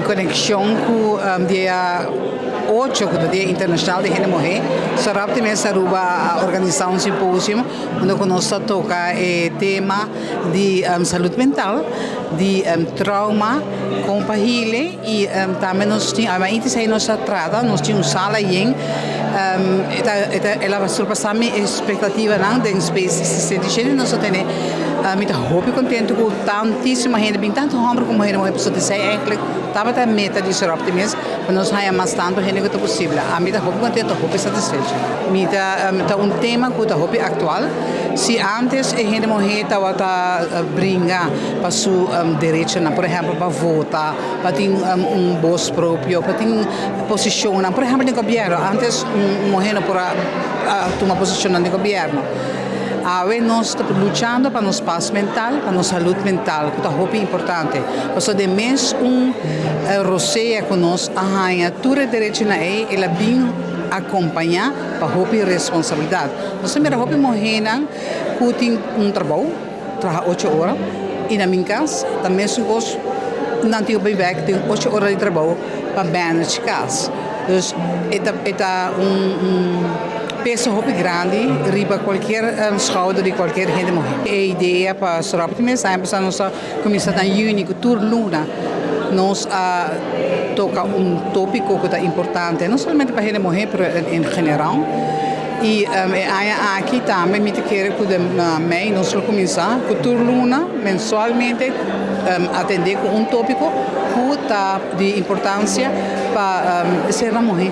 conexion com o dia 8, do Dia Internacional de Mulher, Soroptimist Aruba a organizar simposio onde conosco toca o tema de saúde mental, de trauma, compartilhe e também nós tínhamos nós tínhamos sala em ela vai surpassar a minha expectativa de space 60 nós temos muito contente com tantíssima gente, bem tanto homem como mulher, pessoa dizer eigenlijk estava a meta de ser optimista, mas nós mais tanto gente quanto possível. A mim está muito contente, muito satisfeito. Está tema que está muito atual. Se antes a gente mulher estava brigar para seu direito, por exemplo, para votar, para ter voz próprio, para ter posição, por exemplo, no governo. Antes mulher não podia tomar posição no governo. Agora nós estamos lutando para nosso paz mental, para nossa saúde mental, que é muito importante. Porque de mês roceia com nós, a tudo direito na ela bem acompanhar para a responsabilidade. Nós temos a mulher que tem trabalho, trabalha 8 horas, e na minha casa, também se gosta, não tem bebê que tem 8 horas de trabalho para manage casa. Então, peso muito grande, riba qualquer schouder de qualquer gente mulher. A ideia para o Soroptimist é que nós começamos em junho, tour luna, nós toca tópico que é importante, não somente para a gente mulher, mas em geral. E aqui também me quero que nós começamos com tour luna, mensualmente, atender com tópico que está de importância para ser a mulher.